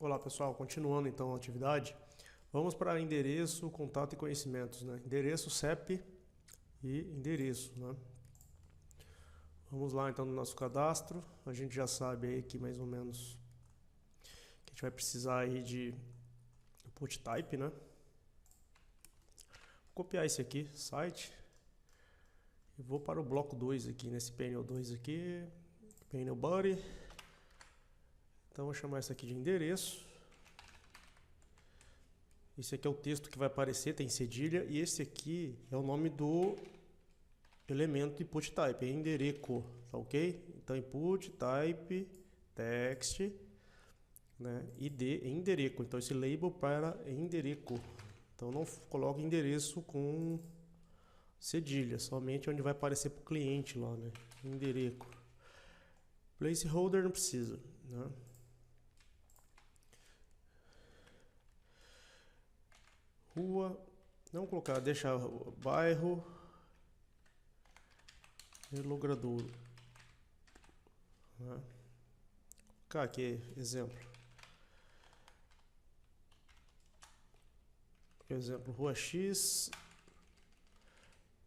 Olá pessoal, continuando então a atividade, vamos para endereço, contato e conhecimentos, né? Endereço, CEP e endereço, né? Vamos lá então no nosso cadastro, a gente já sabe aí que mais ou menos que a gente vai precisar aí de input type, né? Vou copiar esse aqui, site, e vou para o bloco 2 aqui, nesse panel 2 aqui, panel body. Então vou chamar isso aqui de endereço. Esse aqui é o texto que vai aparecer, tem cedilha, e esse aqui é o nome do elemento input type, é endereco, tá ok? Então input type text, né? ID endereco, então esse label para endereco. Então não coloque endereço com cedilha, somente onde vai aparecer para o cliente lá, né? Endereco. Placeholder não precisa, né? Rua, não colocar, deixar bairro e logradouro. Né? Colocar aqui, exemplo. Exemplo, rua X,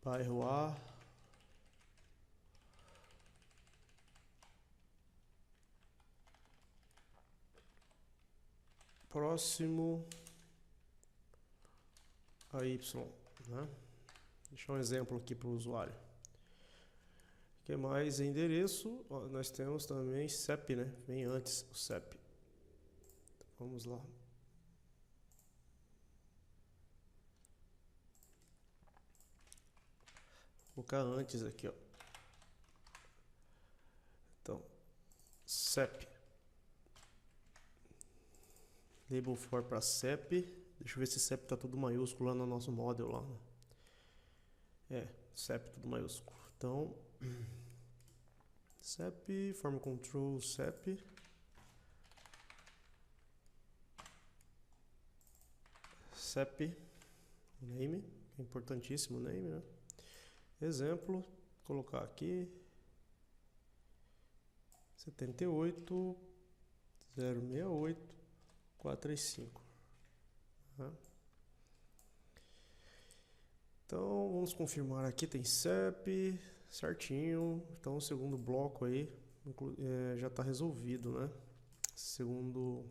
bairro A, próximo a Y, né? Deixar um exemplo aqui para o usuário. O que mais? Endereço, ó, nós temos também CEP, né? Vem antes o CEP. Então, vamos lá. Vou colocar antes aqui, ó. Então, CEP. Label for para CEP. Deixa eu ver se CEP tá tudo maiúsculo lá no nosso model lá. É, CEP tudo maiúsculo. Então, CEP, form control CEP. CEP, name, é importantíssimo name, né? Exemplo, colocar aqui 78 068 435. Tá? Então vamos confirmar aqui, tem CEP certinho. Então o segundo bloco aí já está resolvido, né? Segundo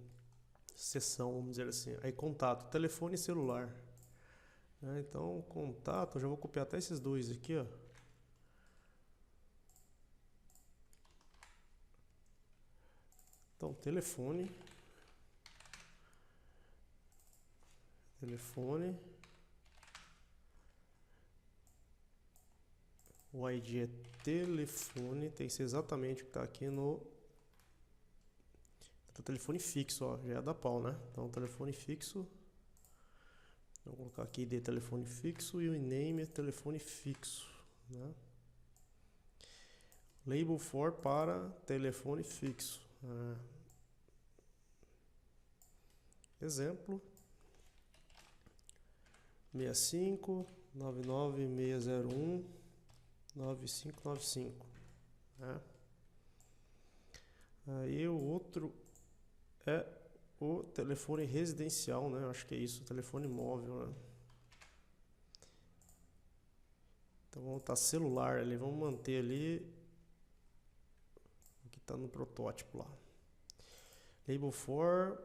seção, vamos dizer assim. Aí contato, telefone e celular. Então contato, eu já vou copiar até esses dois aqui, ó. Então telefone, o ID é telefone, tem que ser exatamente o que está aqui no telefone fixo, ó, já é da pau, né? Então telefone fixo, vou colocar aqui ID telefone fixo e o name é telefone fixo, né? Label for para telefone fixo. Exemplo 65 99 601 9595, né? Aí o outro é o telefone residencial, né? Acho que é isso, telefone móvel, né? Então vamos botar celular ali, vamos manter ali o que está no protótipo lá. Label for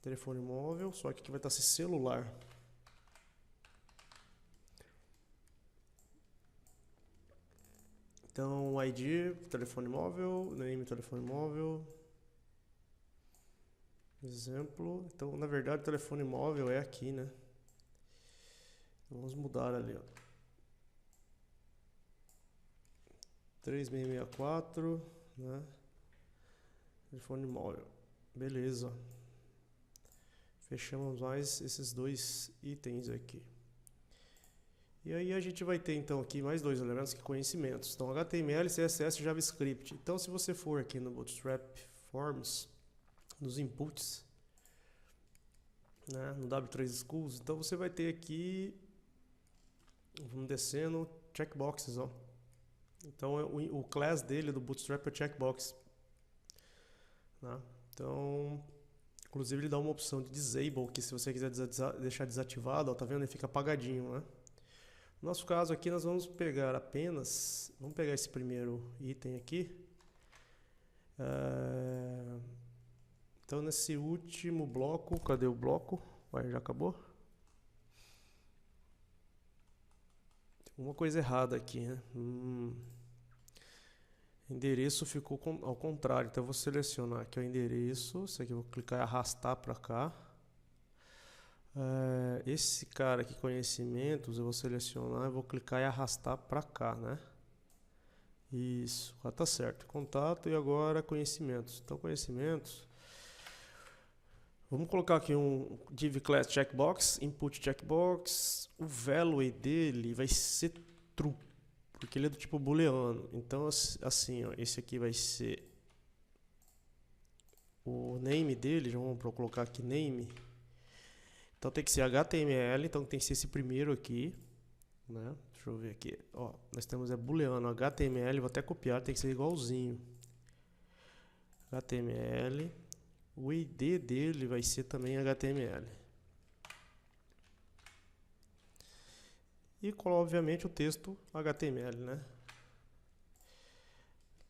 telefone móvel, só que aqui vai estar esse celular. Então ID telefone móvel, name telefone móvel. Exemplo, então na verdade o telefone móvel é aqui, né? Vamos mudar ali, ó. 3664, né? Telefone móvel. Beleza. Fechamos mais esses dois itens aqui. E aí a gente vai ter então aqui mais dois elementos que conhecimentos. Então HTML, CSS, JavaScript. Então se você for aqui no Bootstrap Forms, nos inputs, né, no W3 Schools, então você vai ter aqui, vamos descendo, checkboxes, ó. Então o class dele do Bootstrap é checkbox, né? Então Inclusive ele dá uma opção de disable, que se você quiser deixar desativado, ó, tá vendo? Ele fica apagadinho, né? No nosso caso aqui nós vamos pegar apenas, vamos pegar esse primeiro item aqui. Então nesse último bloco, cadê o bloco? Ué, já acabou? Tem uma coisa errada aqui, né? Endereço ficou ao contrário, então eu vou selecionar aqui o endereço, isso aqui eu vou clicar e arrastar para cá. Esse cara aqui, conhecimentos, eu vou selecionar, eu vou clicar e arrastar para cá, né? Isso, já tá certo. Contato e agora conhecimentos. Então conhecimentos, vamos colocar aqui um div class checkbox, input checkbox, o value dele vai ser true, porque ele é do tipo booleano. Então assim, ó, esse aqui vai ser o name dele, já vamos colocar aqui name. Então tem que ser HTML, então tem que ser esse primeiro aqui, né? Deixa eu ver aqui, ó, nós temos booleano HTML, vou até copiar, tem que ser igualzinho. HTML, o ID dele vai ser também HTML. E obviamente o texto HTML, né?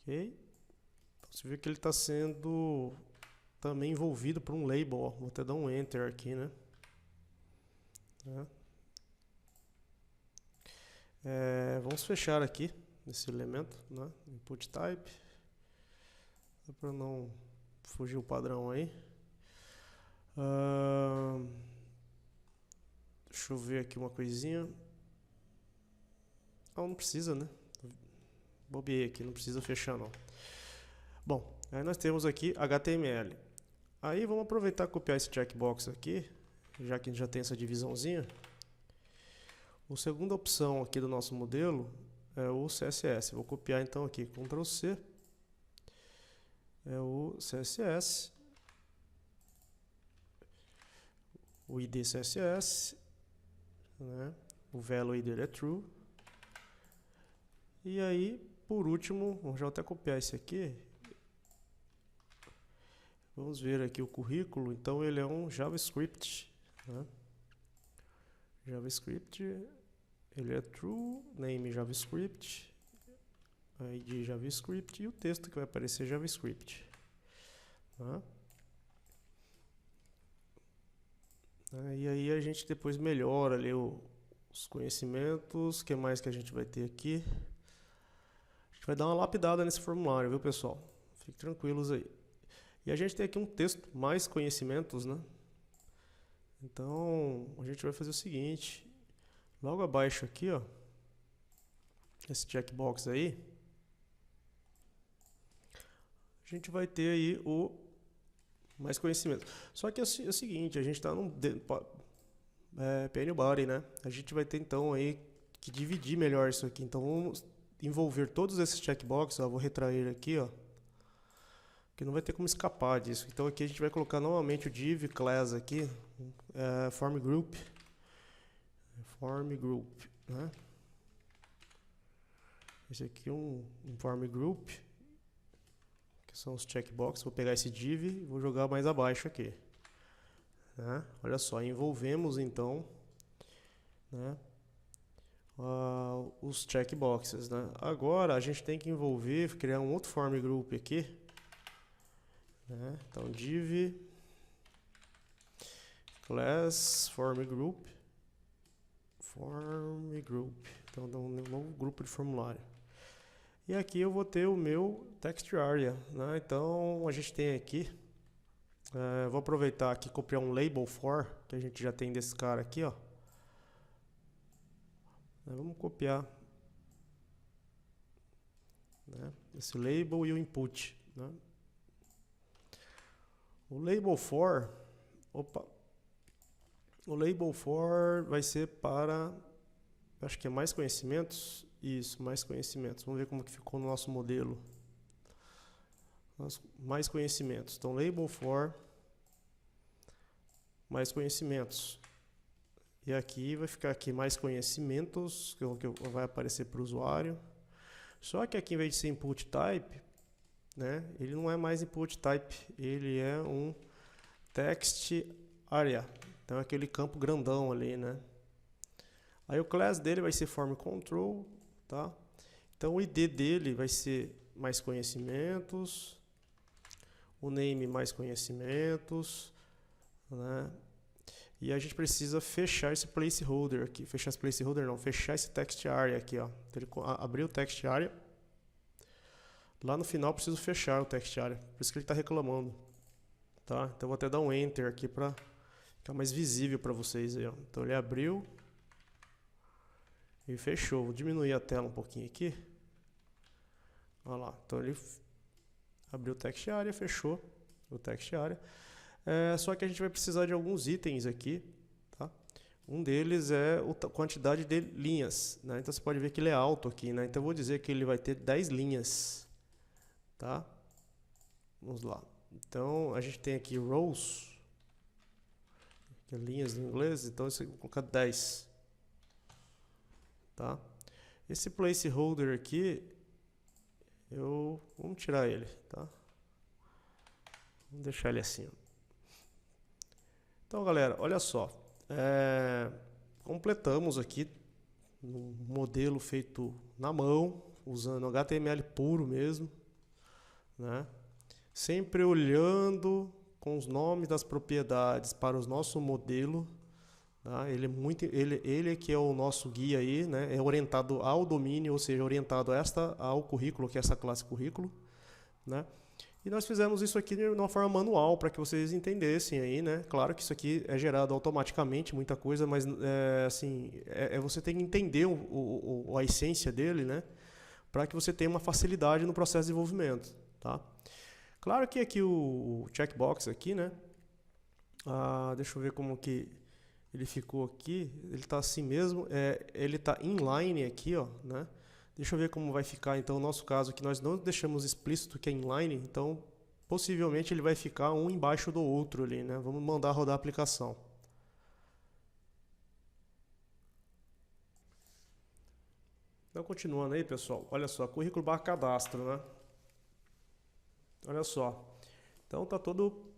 Ok? Então, você vê que ele está sendo também envolvido por um label, ó. Vou até dar um enter aqui, né? Vamos fechar aqui esse elemento, né? Input type, para não fugir o padrão aí. Deixa eu ver aqui uma coisinha. Não precisa, né? Bobeei aqui, não precisa fechar não. Bom, aí nós temos aqui HTML. Aí vamos aproveitar e copiar esse checkbox aqui, já que já tem essa divisãozinha. A segunda opção aqui do nosso modelo é o CSS. Vou copiar então aqui, Ctrl C. É o CSS. O ID CSS. Né? O value dele é true. E aí, por último, vamos já até copiar esse aqui. Vamos ver aqui o currículo. Então ele é um JavaScript. Né? JavaScript, ele é true, name JavaScript, ID JavaScript e o texto que vai aparecer JavaScript. Tá? E aí a gente depois melhora ali os conhecimentos. O que mais que a gente vai ter aqui? A gente vai dar uma lapidada nesse formulário, viu, pessoal? Fiquem tranquilos aí. E a gente tem aqui um texto, mais conhecimentos, né? Então, a gente vai fazer o seguinte. Logo abaixo aqui, ó, esse checkbox aí, a gente vai ter aí o mais conhecimento. Só que é o seguinte, a gente está num penny body, né? A gente vai ter então aí que dividir melhor isso aqui. Então vamos envolver todos esses checkboxes, ó, vou retrair aqui, ó, que não vai ter como escapar disso. Então aqui a gente vai colocar novamente o div class aqui, form group, né? Esse aqui é um form group, que são os checkboxes. Vou pegar esse div e vou jogar mais abaixo aqui. Né? Olha só, envolvemos então, né, os checkboxes. Né? Agora a gente tem que envolver, criar um outro form group aqui. Né? Então div class form group. Então dá um novo grupo de formulário. E aqui eu vou ter o meu text area, né? Então a gente tem aqui, vou aproveitar aqui e copiar um label for, que a gente já tem desse cara aqui, ó. Vamos copiar, né, esse label e o input, né? O label for, o label for vai ser para, acho que é mais conhecimentos. Isso, mais conhecimentos. Vamos ver como que ficou no nosso modelo. Mais conhecimentos. Então, label for mais conhecimentos. E aqui vai ficar aqui mais conhecimentos, que vai aparecer para o usuário. Só que aqui, em vez de ser input type, né, ele não é mais input type, ele é um text area. Então é aquele campo grandão ali, né? Aí o class dele vai ser form control, tá? Então o ID dele vai ser mais conhecimentos, o name mais conhecimentos, né? E a gente precisa fechar esse placeholder aqui, fechar esse placeholder não, fechar esse text area aqui, ó. Então, ele abriu o text area, lá no final eu preciso fechar o text area, por isso que ele está reclamando, tá? Então eu vou até dar um enter aqui para ficar mais visível para vocês aí, ó. Então ele abriu e fechou. Vou diminuir a tela um pouquinho aqui. Olha lá, então ele abriu o text area, fechou o text area. Só que a gente vai precisar de alguns itens aqui, tá? Um deles é a quantidade de linhas, né? Então você pode ver que ele é alto aqui, né? Então eu vou dizer que ele vai ter 10 linhas, tá? Vamos lá. Então a gente tem aqui rows, que é linhas em inglês, então eu vou colocar 10, tá? Esse placeholder aqui, vamos tirar ele, tá? Vamos deixar ele assim, ó. Então, galera, olha só, completamos aqui um modelo feito na mão, usando HTML puro mesmo, né? Sempre olhando com os nomes das propriedades para o nosso modelo, tá? Ele que é o nosso guia aí, né? É orientado ao domínio, ou seja, orientado ao currículo, que é essa classe currículo, né? E nós fizemos isso aqui de uma forma manual, para que vocês entendessem aí, né? Claro que isso aqui é gerado automaticamente, muita coisa, mas assim, você tem que entender a essência dele, né? Para que você tenha uma facilidade no processo de desenvolvimento, tá? Claro que aqui o checkbox aqui, né? Deixa eu ver como que ele ficou aqui. Ele está assim mesmo, ele está inline aqui, ó, né? Deixa eu ver como vai ficar, então, o nosso caso aqui. Nós não deixamos explícito que é inline, então, possivelmente ele vai ficar um embaixo do outro ali, né? Vamos mandar rodar a aplicação. Então, continuando aí, pessoal. Olha só, currículo barra cadastro, né? Olha só. Então, tá todo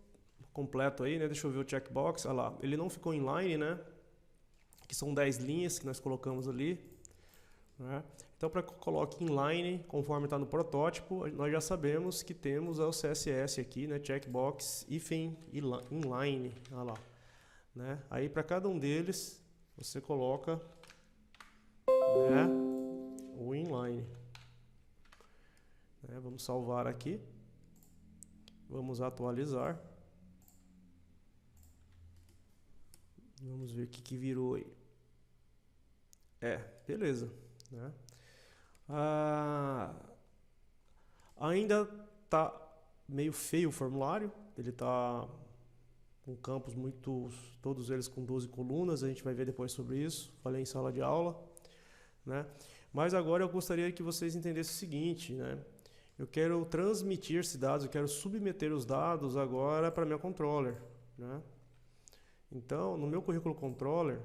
completo aí, né? Deixa eu ver o checkbox. Olha lá, ele não ficou inline, né? Que são 10 linhas que nós colocamos ali, né? Então, para que eu coloque inline, conforme está no protótipo, nós já sabemos que temos o CSS aqui, né? Checkbox hífen inline, olha lá, né? Aí, para cada um deles, você coloca, né, o inline. Vamos salvar aqui. Vamos atualizar. Vamos ver o que virou aí. Beleza, né? Ainda tá meio feio o formulário, ele tá com campos todos eles com 12 colunas, a gente vai ver depois sobre isso, falei em sala de aula, né? Mas agora eu gostaria que vocês entendessem o seguinte, né? Eu quero transmitir esses dados, eu quero submeter os dados agora para minha controller, né? Então, no meu currículo controller,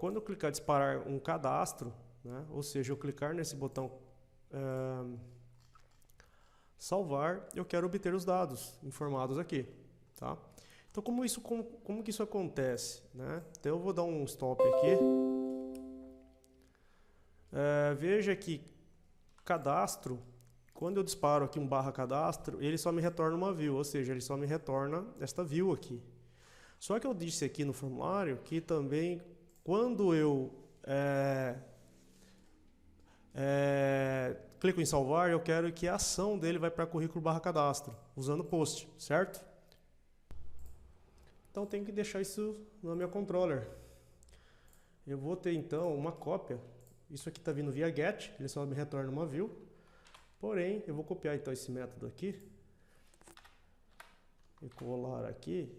quando eu clicar disparar um cadastro, né? Ou seja, eu clicar nesse botão salvar, eu quero obter os dados informados aqui, tá? Então, como que isso acontece, né? Então, eu vou dar um stop aqui. Veja que cadastro, quando eu disparo aqui um barra cadastro, ele só me retorna uma view, ou seja, ele só me retorna esta view aqui. Só que eu disse aqui no formulário que também, quando eu clico em salvar, eu quero que a ação dele vai para currículo barra cadastro, usando post, certo? Então tem que deixar isso na minha controller. Eu vou ter então uma cópia. Isso aqui está vindo via get, ele só me retorna uma view. Porém, eu vou copiar então esse método aqui e colar aqui.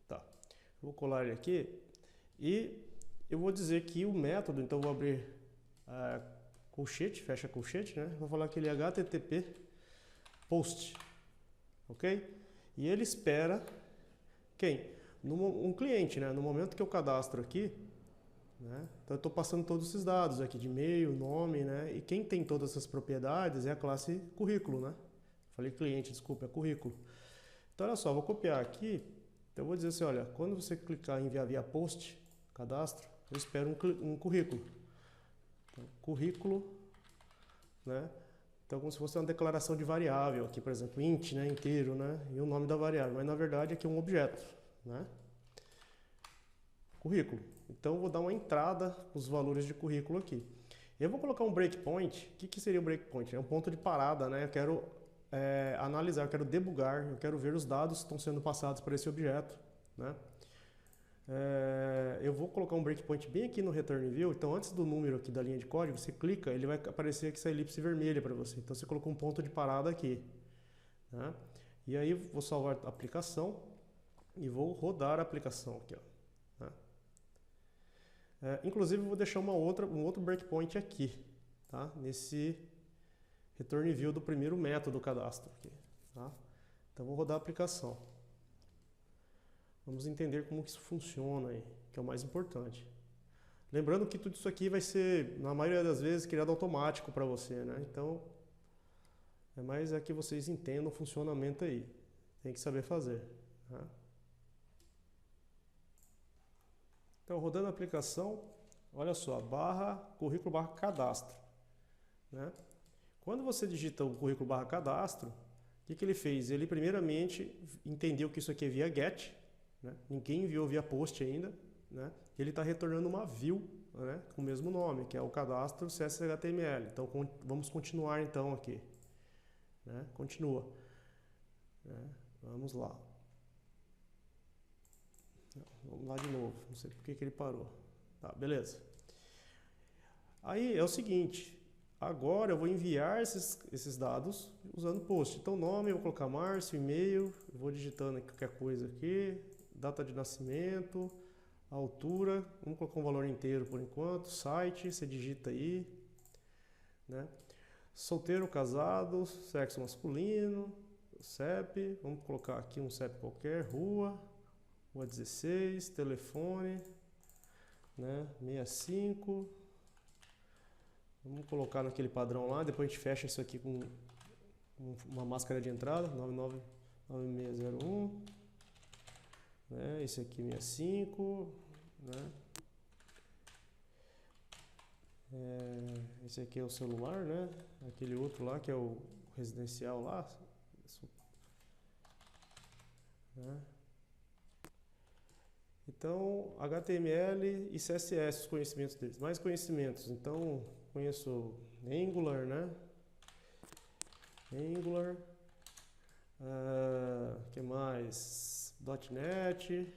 Tá. Vou colar ele aqui e eu vou dizer que o método, então eu vou abrir colchete, fecha colchete, né? Vou falar que ele é http post, ok? E ele espera quem? Um cliente, né? No momento que eu cadastro aqui, né? Então eu estou passando todos esses dados aqui de e-mail, nome, né? E quem tem todas essas propriedades é a classe currículo, né? Falei cliente, desculpa, é currículo. Então, olha só, vou copiar aqui. Então, eu vou dizer assim, olha, quando você clicar em enviar via post, cadastro, eu espero um currículo. Então, currículo, né? Então, como se fosse uma declaração de variável aqui, por exemplo, int, né, inteiro, né, e o nome da variável. Mas, na verdade, aqui é um objeto, né? Currículo. Então, eu vou dar uma entrada com os valores de currículo aqui. Eu vou colocar um breakpoint. O que seria um breakpoint? É um ponto de parada, né? Eu quero analisar, eu quero debugar, eu quero ver os dados que estão sendo passados para esse objeto, né? Eu vou colocar um breakpoint bem aqui no return view. Então, antes do número aqui da linha de código, você clica, ele vai aparecer aqui essa elipse vermelha para você. Então, você colocou um ponto de parada aqui, né? E aí, vou salvar a aplicação e vou rodar a aplicação aqui, ó, né? Inclusive, eu vou deixar um outro breakpoint aqui, tá? Nesse return view do primeiro método cadastro aqui, tá? Então, vou rodar a aplicação. Vamos entender como que isso funciona aí, que é o mais importante. Lembrando que tudo isso aqui vai ser, na maioria das vezes, criado automático para você, né? Então, é mais que vocês entendam o funcionamento aí. Tem que saber fazer, tá? Então, rodando a aplicação, olha só, currículo barra cadastro, né? Quando você digita o currículo barra cadastro, o que ele fez? Ele primeiramente entendeu que isso aqui é via get, né? Ninguém enviou via post ainda, né? Ele está retornando uma view, né, com o mesmo nome, que é o cadastro CSS-HTML. Então, vamos continuar então aqui, né? Continua, né? Vamos lá. Vamos lá de novo, não sei por que ele parou. Tá, beleza. Aí é o seguinte, agora eu vou enviar esses dados usando post. Então, nome, eu vou colocar Márcio, e-mail, eu vou digitando qualquer coisa aqui, data de nascimento, altura, vamos colocar um valor inteiro por enquanto, site, você digita aí, né? Solteiro, casado, sexo masculino, CEP, vamos colocar aqui um CEP qualquer, rua 16, telefone, né? 65, vamos colocar naquele padrão lá, depois a gente fecha isso aqui com uma máscara de entrada, 999601, né? Esse aqui 65, né? Esse aqui é o celular, né? Aquele outro lá que é o residencial lá, né? Então, HTML e CSS, os conhecimentos deles. Mais conhecimentos, então, conheço Angular, né? Angular, que mais? .NET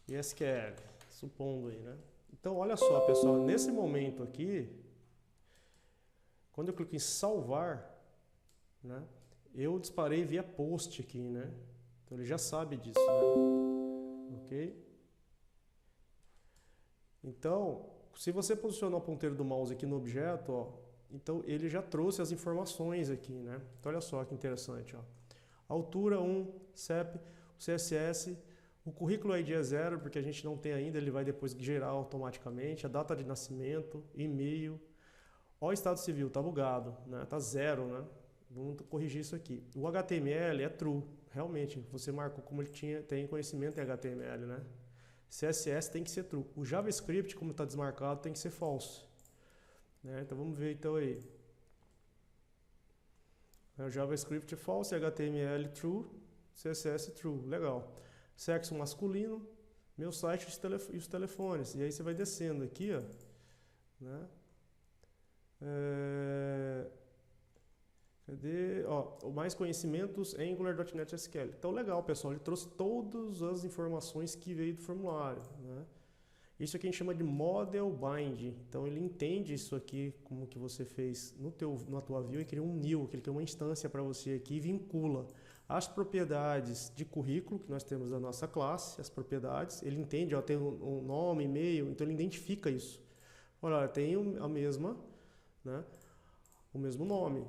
e SQL, supondo aí, né? Então, olha só, pessoal, nesse momento aqui, quando eu clico em salvar, né, eu disparei via post aqui, né? Então, ele já sabe disso, né? Ok? Então, se você posicionar o ponteiro do mouse aqui no objeto, ó, então ele já trouxe as informações aqui, né? Então, olha só que interessante, ó. Altura 1, CEP, CSS, o currículo ID é 0, porque a gente não tem ainda, ele vai depois gerar automaticamente, a data de nascimento, e-mail. Ó, o estado civil, tá bugado, né? Tá 0, né? Vamos corrigir isso aqui. O HTML é true, realmente, você marcou como ele tem conhecimento em HTML, né? CSS tem que ser true. O JavaScript, como está desmarcado, tem que ser false, né? Então vamos ver então aí. O JavaScript false, HTML true, CSS true, legal. Sexo masculino, meu site e os telefones. E aí você vai descendo aqui, ó, né? Cadê? Ó, mais conhecimentos Angular.NET SQL. Então, legal, pessoal. Ele trouxe todas as informações que veio do formulário, né? Isso aqui a gente chama de Model Bind. Então, ele entende isso aqui, como que você fez na tua view, e cria um new, que ele cria uma instância para você aqui e vincula as propriedades de currículo que nós temos da nossa classe, as propriedades. Ele entende, ó, tem um nome, e-mail, então ele identifica isso. Olha, tem a mesma, né, o mesmo nome.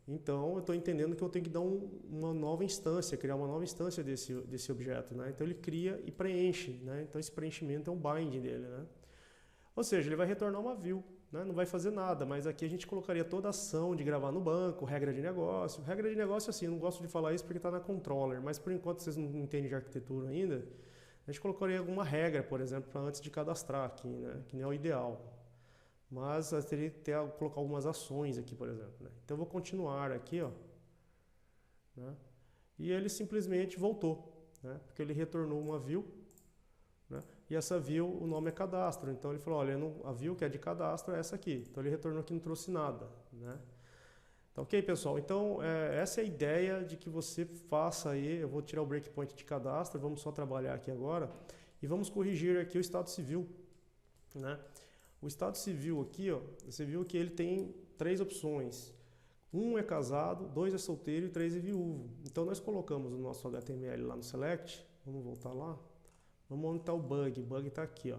Então, eu estou entendendo que eu tenho que dar uma nova instância, criar uma nova instância desse objeto, né? Então, ele cria e preenche, né? Então, esse preenchimento é um bind dele, né? Ou seja, ele vai retornar uma view, né? Não vai fazer nada, mas aqui a gente colocaria toda a ação de gravar no banco, regra de negócio. Regra de negócio, assim, eu não gosto de falar isso porque está na controller, mas por enquanto vocês não entendem de arquitetura ainda, a gente colocaria alguma regra, por exemplo, para antes de cadastrar aqui, né? Que nem é o ideal. Mas eu teria que colocar algumas ações aqui, por exemplo, né? Então eu vou continuar aqui, ó, né? E ele simplesmente voltou, né? Porque ele retornou uma view, né? E essa view, o nome é cadastro. Então ele falou, olha, a view que é de cadastro é essa aqui. Então ele retornou que não trouxe nada, né? Tá ok, pessoal? Então essa é a ideia de que você faça aí. Eu vou tirar o breakpoint de cadastro, vamos só trabalhar aqui agora e vamos corrigir aqui o estado civil, né? O estado civil aqui, ó, você viu que ele tem 3 opções. 1 é casado, 2 é solteiro e 3 é viúvo. Então nós colocamos o nosso HTML lá no select. Vamos voltar lá. Vamos onde está o bug. O bug está aqui, ó.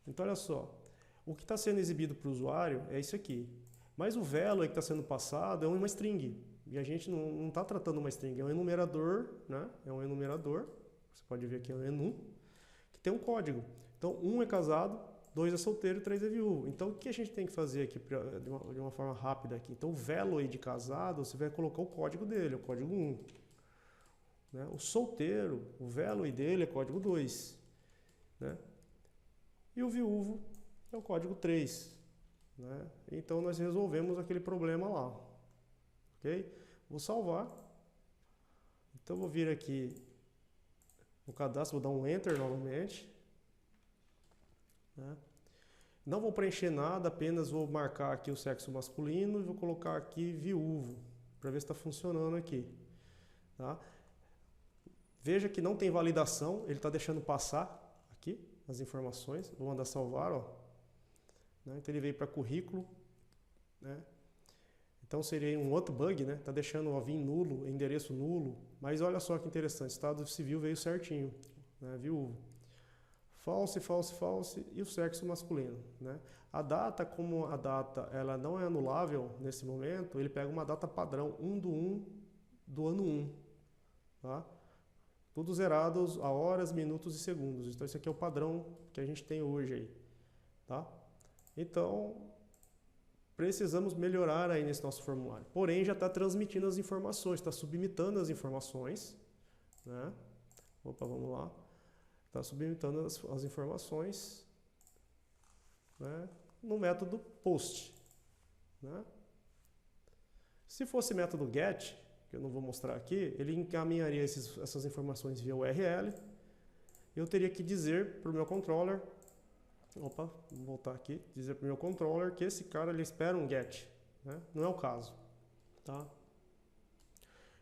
Então olha só. O que está sendo exibido para o usuário é isso aqui. Mas o value que está sendo passado é uma string. E a gente não está tratando uma string, é um enumerador, né? É um enumerador. Você pode ver aqui é um enum, que tem um código. Então 1 é casado, 2 é solteiro e 3 é viúvo. Então o que a gente tem que fazer aqui de uma forma rápida aqui? Então o value de casado, você vai colocar o código dele, o código 1. Né? O solteiro, o value dele é código 2. Né? E o viúvo é o código 3. Né? Então nós resolvemos aquele problema lá. Ok? Vou salvar. Então vou vir aqui no cadastro, vou dar um Enter novamente. Né? Não vou preencher nada, apenas vou marcar aqui o sexo masculino e vou colocar aqui viúvo, para ver se está funcionando aqui. Tá? Veja que não tem validação, ele está deixando passar aqui as informações. Vou mandar salvar, ó. Né? Então ele veio para currículo, né? Então seria um outro bug, né? Está deixando o vir nulo, endereço nulo. Mas olha só que interessante, estado civil veio certinho, né? Viúvo. False, false, false e o sexo masculino, né? A data, como a data ela não é anulável nesse momento, ele pega uma data padrão 1/1 do ano 1, tá? Tudo zerados a horas, minutos e segundos. Então esse aqui é o padrão que a gente tem hoje aí, tá? Então precisamos melhorar aí nesse nosso formulário. Porém já está transmitindo as informações, está submitando as informações, né? Opa, vamos lá. Está submetendo as informações, né, no método post. Né? Se fosse método get, que eu não vou mostrar aqui, ele encaminharia essas informações via URL. Eu teria que dizer para o meu controller, opa, vou voltar aqui, dizer para o meu controller que esse cara ele espera um get. Né? Não é o caso. Tá?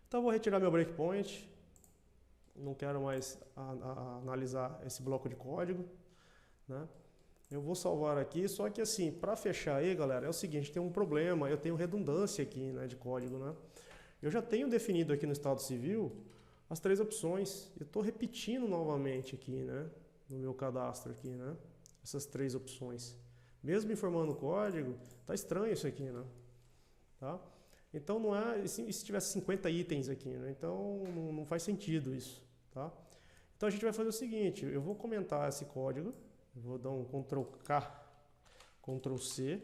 Então eu vou retirar meu breakpoint. Não quero mais analisar esse bloco de código, né? Eu vou salvar aqui, só que assim, para fechar aí, galera, é o seguinte, tem um problema, eu tenho redundância aqui, né, de código, né? Eu já tenho definido aqui no estado civil as 3 opções, eu estou repetindo novamente aqui, né, no meu cadastro aqui, né, essas 3 opções. Mesmo informando o código, tá estranho isso aqui, né? Tá? Então não é, e se tivesse 50 itens aqui, né? Então não faz sentido isso. Tá? Então a gente vai fazer o seguinte, eu vou comentar esse código, eu vou dar um Ctrl+K, Ctrl+C,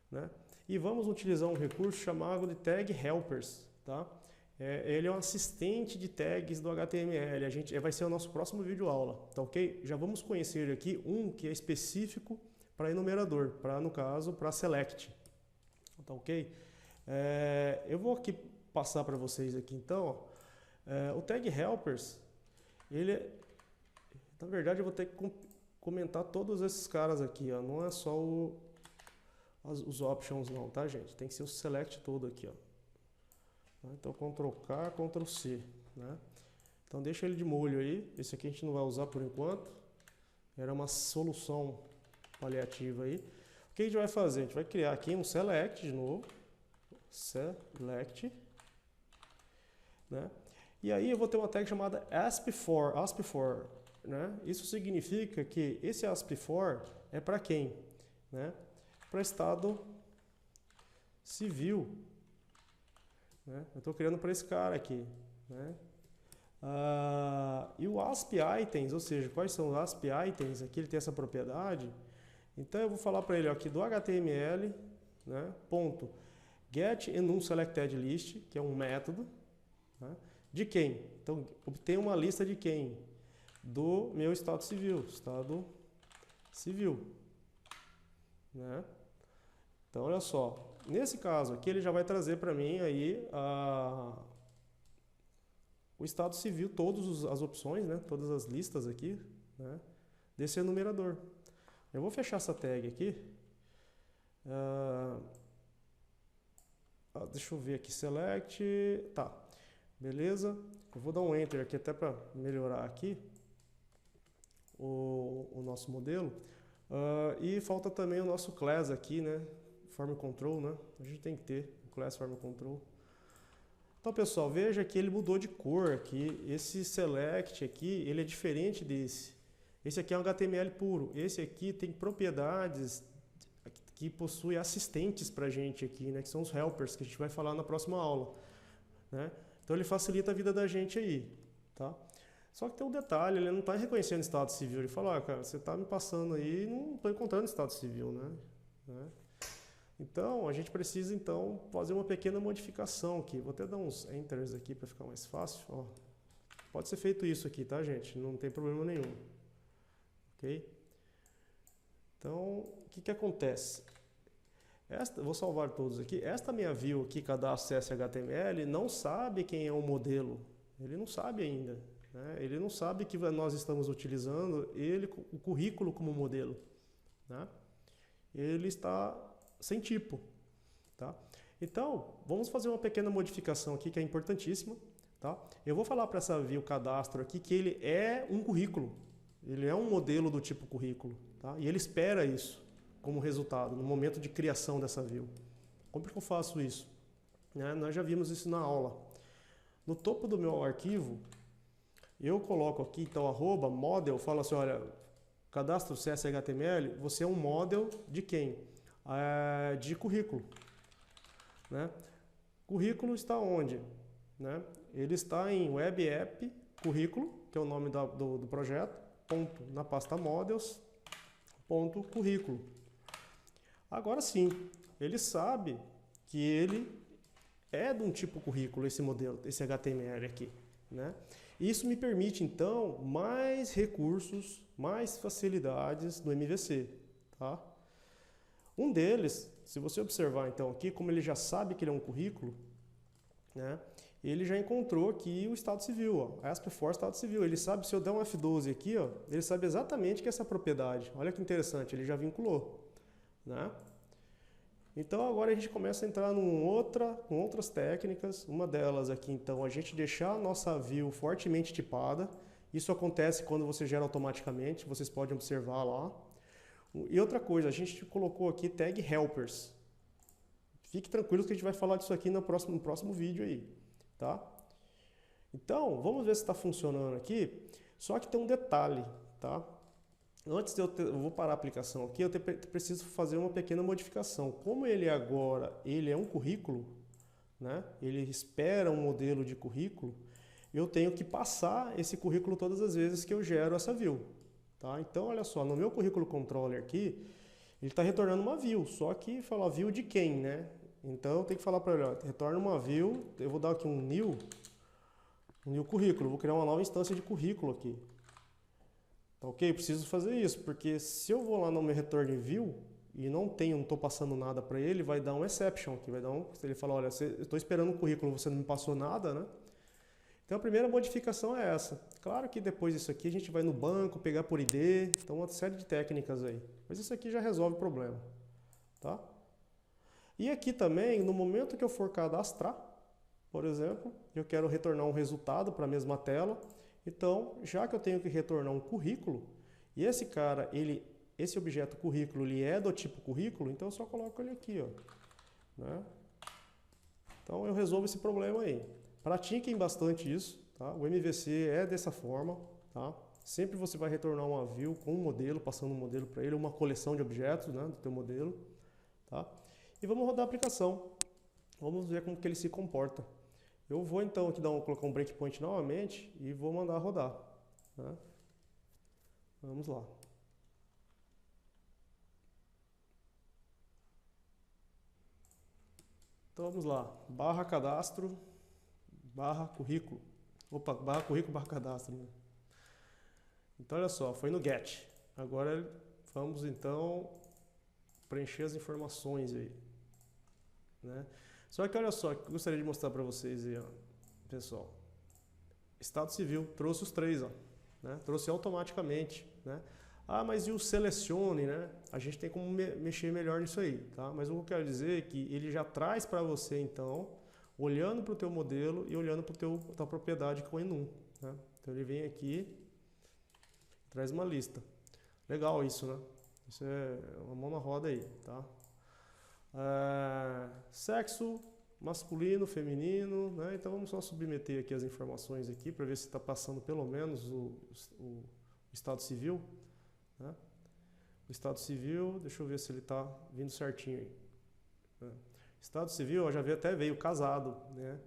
né? E vamos utilizar um recurso chamado de Tag Helpers. Tá? Ele é um assistente de tags do HTML, vai ser o nosso próximo vídeo aula, tá ok? Já vamos conhecer aqui um que é específico para enumerador, no caso, para select, tá ok? Eu vou aqui passar para vocês aqui então, ó. O Tag Helpers, na verdade eu vou ter que comentar todos esses caras aqui, ó. Não é só os options não, tá gente? Tem que ser o select todo aqui, ó. Então Ctrl+K, Ctrl+C, né? Então deixa ele de molho aí, esse aqui a gente não vai usar por enquanto. Era uma solução paliativa aí. O que a gente vai fazer? A gente vai criar aqui um select de novo, select, né? E aí eu vou ter uma tag chamada ASP4, né? Isso significa que esse ASP4 é para quem? Né? Para estado civil. Né? Eu estou criando para esse cara aqui. Né? E o ASP items, ou seja, quais são os ASP items? Aqui ele tem essa propriedade. Então eu vou falar para ele ó, aqui do HTML, né, ponto get enumSelectedList, que é um método, né, de quem? Então obtenha uma lista de quem? Do meu estado civil, né? Então olha só, nesse caso aqui ele já vai trazer para mim aí o estado civil, todas as opções, né, todas as listas aqui, né, desse enumerador. Eu vou fechar essa tag aqui. Deixa eu ver aqui, select, tá, beleza. Eu vou dar um enter aqui até para melhorar aqui o nosso modelo. E falta também o nosso class aqui, né, form control, né, a gente tem que ter o class form control. Então pessoal, veja que ele mudou de cor aqui, esse select aqui, ele é diferente desse. Esse aqui é um HTML puro, esse aqui tem propriedades que possui assistentes para a gente aqui, né, que são os helpers, que a gente vai falar na próxima aula, né? Então ele facilita a vida da gente aí, tá? Só que tem um detalhe, ele não está reconhecendo estado civil, ele fala, cara, você está me passando aí e não estou encontrando estado civil, né? Então a gente precisa então fazer uma pequena modificação aqui, vou até dar uns enters aqui para ficar mais fácil, ó. Pode ser feito isso aqui, tá gente? Não tem problema nenhum, ok? Então, o que acontece? Vou salvar todos aqui. Esta minha view aqui, cadastro CSS/HTML, não sabe quem é o modelo. Ele não sabe ainda, né? Ele não sabe que nós estamos utilizando o currículo como modelo, né? Ele está sem tipo, tá? Então, vamos fazer uma pequena modificação aqui que é importantíssima, tá? Eu vou falar para essa view cadastro aqui que ele é um currículo. Ele é um modelo do tipo currículo, tá? E ele espera isso como resultado no momento de criação dessa view. Como que eu faço isso? Né? Nós já vimos isso na aula. No topo do meu arquivo, eu coloco aqui, então, @model, falo assim, olha, cadastro CSS/HTML, você é um model de quem? De currículo, né? Currículo está onde? Né? Ele está em web app currículo, que é o nome do projeto, ponto, na pasta models, ponto, currículo. Agora sim, ele sabe que ele é de um tipo currículo, esse modelo, esse HTML aqui, né? Isso me permite, então, mais recursos, mais facilidades no MVC, tá? Um deles, se você observar, então, aqui, como ele já sabe que ele é um currículo, né? Ele já encontrou aqui o estado civil, ó, ASP4 estado civil. Ele sabe, se eu der um F12 aqui, ó, ele sabe exatamente que é essa propriedade. Olha que interessante, ele já vinculou, né? Então agora a gente começa a entrar com outras técnicas. Uma delas aqui, então, a gente deixar a nossa view fortemente tipada. Isso acontece quando você gera automaticamente, vocês podem observar lá. E outra coisa, a gente colocou aqui tag helpers. Fique tranquilo que a gente vai falar disso aqui no próximo vídeo aí, tá? Então, vamos ver se está funcionando aqui. Só que tem um detalhe, tá? Antes eu vou parar a aplicação aqui, eu preciso fazer uma pequena modificação. Como ele agora é um currículo, né? Ele espera um modelo de currículo, eu tenho que passar esse currículo todas as vezes que eu gero essa view, tá? Então, olha só, no meu currículo controller aqui, ele está retornando uma view, só que fala view de quem, né? Então eu tenho que falar para ele, ó, retorna uma view, eu vou dar aqui um new currículo, vou criar uma nova instância de currículo aqui. Tá, ok? Preciso fazer isso, porque se eu vou lá no meu return view e não estou passando nada para ele, vai dar um exception aqui, ele fala, olha, eu estou esperando um currículo, você não me passou nada, né? Então a primeira modificação é essa. Claro que depois disso aqui a gente vai no banco, pegar por ID, então uma série de técnicas aí. Mas isso aqui já resolve o problema, tá? E aqui também, no momento que eu for cadastrar, por exemplo, eu quero retornar um resultado para a mesma tela. Então, já que eu tenho que retornar um currículo, e esse objeto currículo, ele é do tipo currículo, então eu só coloco ele aqui, ó, né? Então eu resolvo esse problema aí. Pratiquem bastante isso, tá? O MVC é dessa forma, tá? Sempre você vai retornar uma view com um modelo, passando um modelo para ele, uma coleção de objetos, né, do teu modelo, tá? E vamos rodar a aplicação. Vamos ver como que ele se comporta. Eu vou então aqui colocar um breakpoint novamente e vou mandar rodar, né? Vamos lá. Então vamos lá, barra cadastro, barra currículo. Opa, barra currículo, barra cadastro, né? Então olha só, foi no get. Agora vamos então preencher as informações aí, né? Só que olha só, que eu gostaria de mostrar para vocês aí, ó, pessoal. Estado civil, trouxe os três, ó, né? Trouxe automaticamente, né? Ah, mas e o selecione, né? A gente tem como mexer melhor nisso aí, tá? Mas o que eu quero dizer é que ele já traz para você, então, olhando para o teu modelo e olhando para a tua propriedade com o enum, né? Então ele vem aqui, traz uma lista. Legal isso, né? Isso é uma mão na roda aí, tá? Sexo, masculino, feminino, né? Então vamos só submeter aqui as informações aqui para ver se está passando pelo menos o estado civil, né? O estado civil, deixa eu ver se ele está vindo certinho aí, né? Estado civil, ó, já até veio casado, né?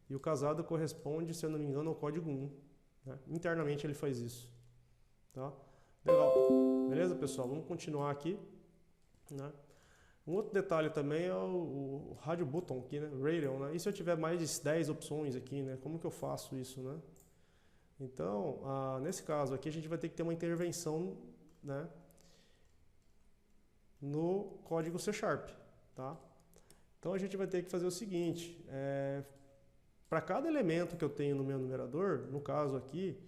E o casado corresponde, se eu não me engano, ao código 1, né? Internamente ele faz isso, tá? Legal, beleza, pessoal? Vamos continuar aqui, né? Um outro detalhe também é o radio button aqui, né? Radio, né? E se eu tiver mais de 10 opções aqui, né? Como que eu faço isso, né? Então, nesse caso aqui, a gente vai ter que ter uma intervenção, né, no código C#, tá? Então a gente vai ter que fazer o seguinte, para cada elemento que eu tenho no meu numerador, no caso aqui,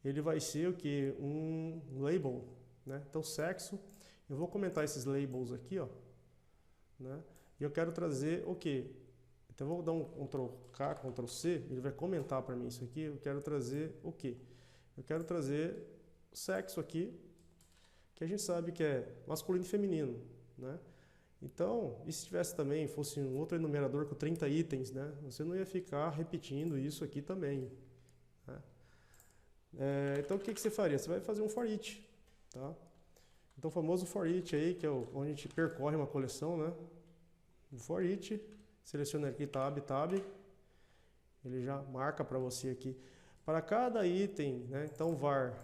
ele vai ser o que? Um label, né? Então sexo, eu vou comentar esses labels aqui, ó, né? E eu quero trazer o quê? Então eu vou dar um Ctrl K, Ctrl C, ele vai comentar para mim isso aqui, eu quero trazer o quê? Eu quero trazer o sexo aqui, que a gente sabe que é masculino e feminino, né? Então, e se tivesse também, fosse um outro enumerador com 30 itens, né? Você não ia ficar repetindo isso aqui também, né? Então o que você faria? Você vai fazer um for each, tá? Então o famoso for each aí, que é onde a gente percorre uma coleção, né? O for each, seleciona aqui tab, ele já marca para você aqui. Para cada item, né? Então var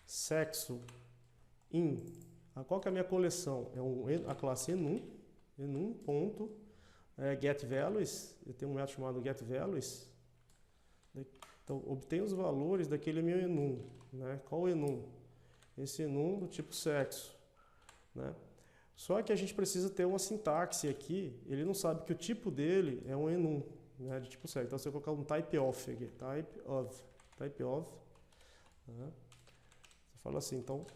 sexo in, qual que é a minha coleção? É a classe enum ponto, get values, eu tenho um método chamado get values. Então, obtenho os valores daquele meu enum, né? Qual o enum? Esse enum do tipo sexo, né? Só que a gente precisa ter uma sintaxe aqui, ele não sabe que o tipo dele é um enum, né? De tipo sexo. Então, você vai colocar um type of aqui, type of, né? Você fala assim, então,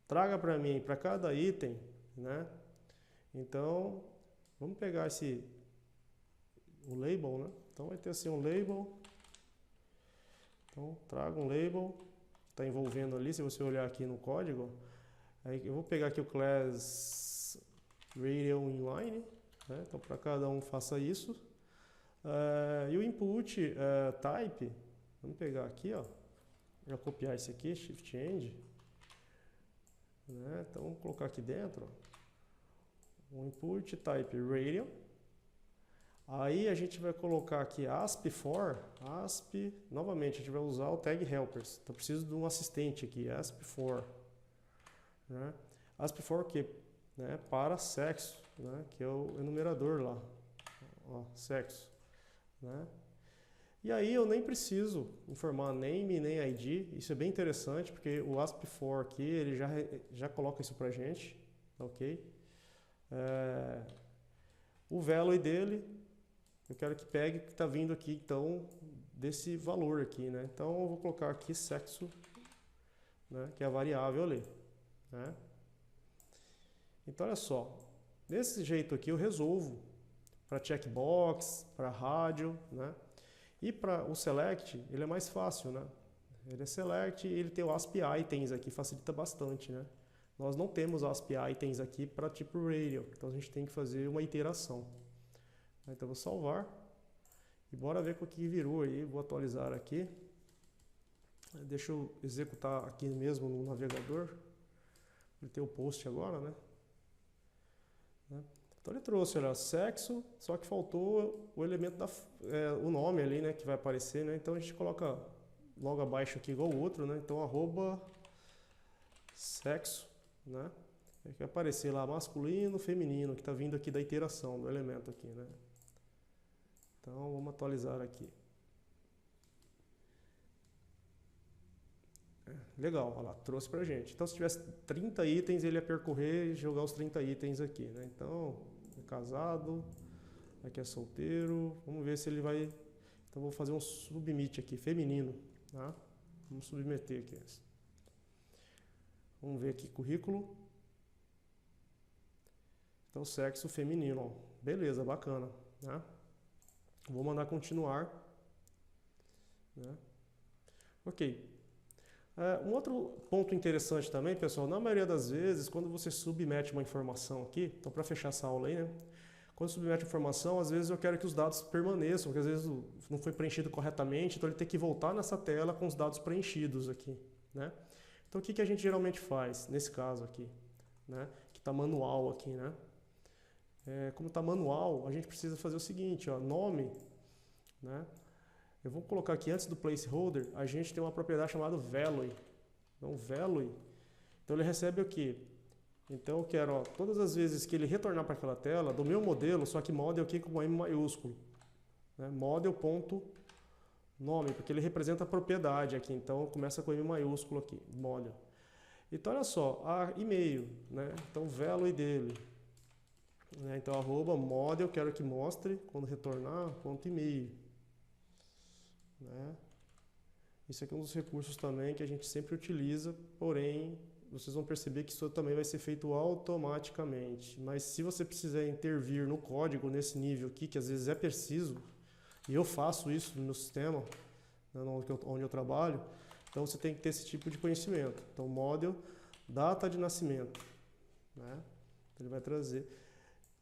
traga para mim, para cada item, né? Então, vamos pegar o label, né? Então, vai ter assim um label. Então, traga um label, está envolvendo ali, se você olhar aqui no código, aí eu vou pegar aqui o class radio inline, né? Então para cada um faça isso. E o input type, vamos pegar aqui, ó, já copiar esse aqui, shift change, né? Então vamos colocar aqui dentro, ó, o input type radio. Aí a gente vai colocar aqui ASP4, novamente a gente vai usar o tag helpers. Então preciso de um assistente aqui, ASP4, né? ASP4 que, né, para sexo, né, que é o enumerador lá, ó, sexo, né? E aí eu nem preciso informar name nem ID, isso é bem interessante porque o ASP4 aqui ele já coloca isso pra gente, ok? O value dele eu quero que pegue o que está vindo aqui, então, desse valor aqui, né? Então, eu vou colocar aqui sexo, né? Que é a variável ali, né? Então, olha só. Desse jeito aqui eu resolvo para checkbox, para rádio, né? E para o select, ele é mais fácil, né? Ele é select e ele tem o ASP items aqui, facilita bastante, né? Nós não temos ASP items aqui para tipo radio, então a gente tem que fazer uma iteração. Então vou salvar e bora ver o que virou aí, vou atualizar aqui, deixa eu executar aqui mesmo no navegador, ele tem o post agora, né? Então ele trouxe, olha, sexo, só que faltou o elemento o nome ali, né, que vai aparecer, né? Então a gente coloca logo abaixo aqui igual o outro, né? Então arroba sexo, né? Vai aparecer lá masculino, feminino, que está vindo aqui da iteração do elemento aqui, né? Então, vamos atualizar aqui. Legal, olha lá, trouxe pra gente. Então, se tivesse 30 itens, ele ia percorrer e jogar os 30 itens aqui, né? Então, é casado, aqui é solteiro. Vamos ver se ele vai... Então, vou fazer um submit aqui, feminino, tá? Vamos submeter aqui. Vamos ver aqui, currículo. Então, sexo feminino, ó. Beleza, bacana, né? Vou mandar continuar, né? Ok. Um outro ponto interessante também, pessoal, na maioria das vezes, quando você submete uma informação aqui, então para fechar essa aula aí, né? Quando submete informação, às vezes eu quero que os dados permaneçam, porque às vezes não foi preenchido corretamente, então ele tem que voltar nessa tela com os dados preenchidos aqui, né? Então o que a gente geralmente faz, nesse caso aqui, né? Que está manual aqui, né? Como está manual, a gente precisa fazer o seguinte, ó, nome, né? Eu vou colocar aqui antes do placeholder, a gente tem uma propriedade chamada value. Então, value, então ele recebe o quê? Então eu quero, ó, todas as vezes que ele retornar para aquela tela, do meu modelo, só que model aqui com M maiúsculo, né? Model.nome, porque ele representa a propriedade aqui, então começa com M maiúsculo aqui, model. Então olha só, e-mail, né? Então value dele, né? Então arroba model, quero que mostre, quando retornar, ponto e-mail. Né? Isso aqui é um dos recursos também que a gente sempre utiliza, porém vocês vão perceber que isso também vai ser feito automaticamente. Mas se você precisar intervir no código nesse nível aqui, que às vezes é preciso, e eu faço isso no meu sistema, né, onde eu trabalho, então você tem que ter esse tipo de conhecimento. Então model, data de nascimento, né? Ele vai trazer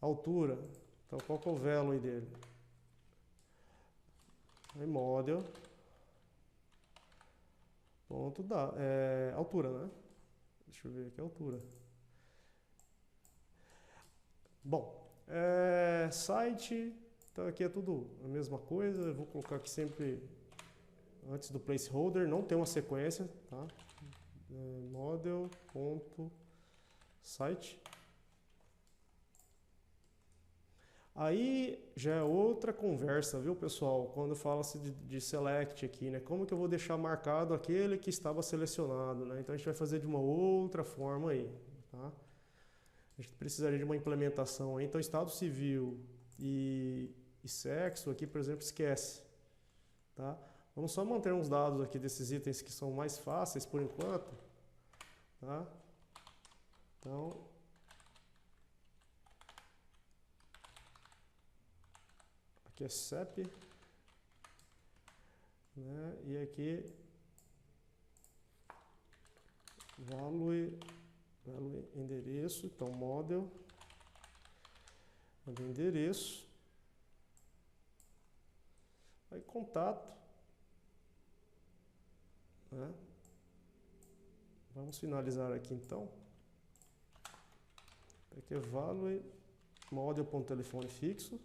altura, então qual que é o value dele? Aí model ponto altura, né? Deixa eu ver aqui a altura. Bom, site, então aqui é tudo a mesma coisa. Eu vou colocar aqui sempre antes do placeholder, não tem uma sequência, tá? Model.site. Aí já é outra conversa, viu, pessoal? Quando fala-se de select aqui, né? Como que eu vou deixar marcado aquele que estava selecionado, né? Então a gente vai fazer de uma outra forma aí, tá? A gente precisaria de uma implementação aí. Então estado civil e sexo aqui, por exemplo, esquece, tá? Vamos só manter uns dados aqui desses itens que são mais fáceis por enquanto, tá? Então... aqui é CEP, né? E aqui value endereço, então model endereço, aí contato, né? Vamos finalizar aqui então. Aqui é value model.telefone fixo.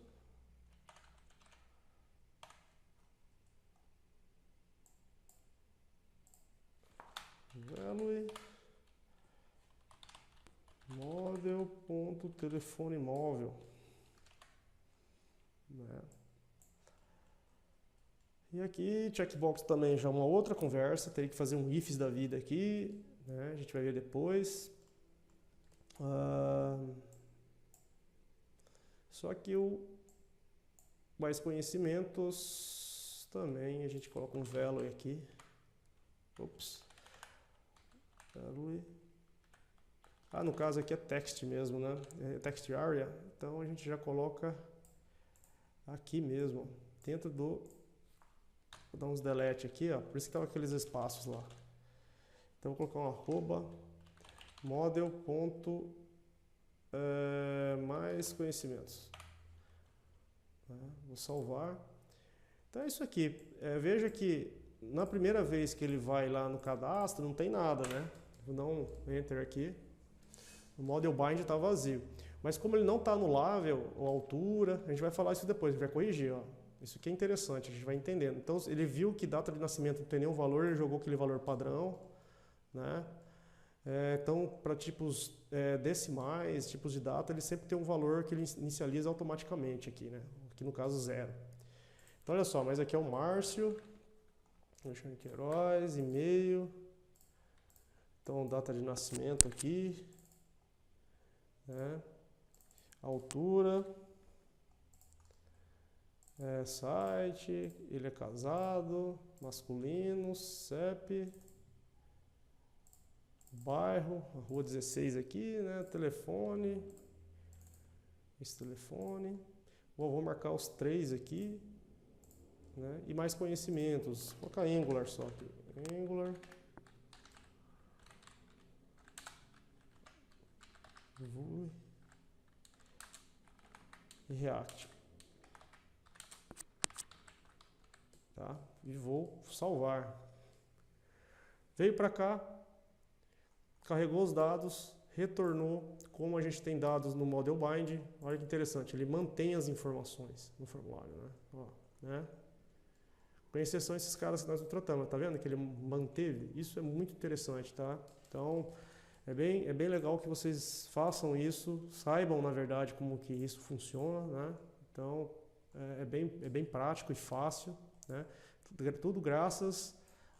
Value model.telefone móvel, né? E aqui checkbox também já é uma outra conversa, teria que fazer um ifs da vida aqui, né? A gente vai ver depois. Só que o mais conhecimentos também a gente coloca um value aqui. Ops. Value. No caso aqui é text mesmo, né? É text area. Então a gente já coloca aqui mesmo, dentro do... Vou dar uns delete aqui, ó. Por isso que estava aqueles espaços lá. Então vou colocar um arroba model. Mais conhecimentos. Vou salvar. Então é isso aqui. Veja que na primeira vez que ele vai lá no cadastro, não tem nada, né? Vou dar um enter aqui. O model bind está vazio. Mas como ele não está anulável, ou altura, a gente vai falar isso depois, a gente vai corrigir, ó. Isso aqui é interessante, a gente vai entendendo. Então ele viu que data de nascimento não tem nenhum valor, ele jogou aquele valor padrão, né? Então para tipos decimais, tipos de data, ele sempre tem um valor que ele inicializa automaticamente aqui, né? Aqui no caso 0. Então olha só, mas aqui é o Márcio, Alexandre Queiroz, e-mail, então data de nascimento aqui, né? Altura, site, ele é casado, masculino, CEP, bairro, rua 16 aqui, né? Telefone, esse telefone, vou marcar os 3 aqui, né? E mais conhecimentos, vou colocar Angular só aqui, Angular, Vue e React, tá? E vou salvar. Veio para cá, carregou os dados, retornou. Como a gente tem dados no Model Bind, olha que interessante, ele mantém as informações no formulário, né? Ó, né? Com exceção esses caras que nós tratamos, tá vendo que ele manteve? Isso é muito interessante, tá? Então, é bem legal que vocês façam isso, saibam, na verdade, como que isso funciona, né? Então, é bem prático e fácil, né? Tudo graças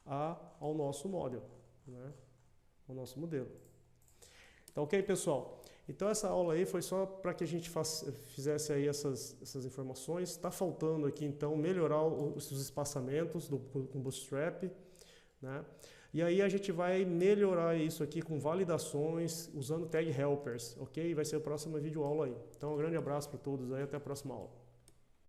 ao nosso model, né? Ao nosso modelo. Tá ok, pessoal? Então essa aula aí foi só para que a gente fizesse aí essas informações. Está faltando aqui então melhorar os espaçamentos com Bootstrap, né? E aí a gente vai melhorar isso aqui com validações usando tag helpers, ok? Vai ser a próxima videoaula aí. Então um grande abraço para todos aí, até a próxima aula.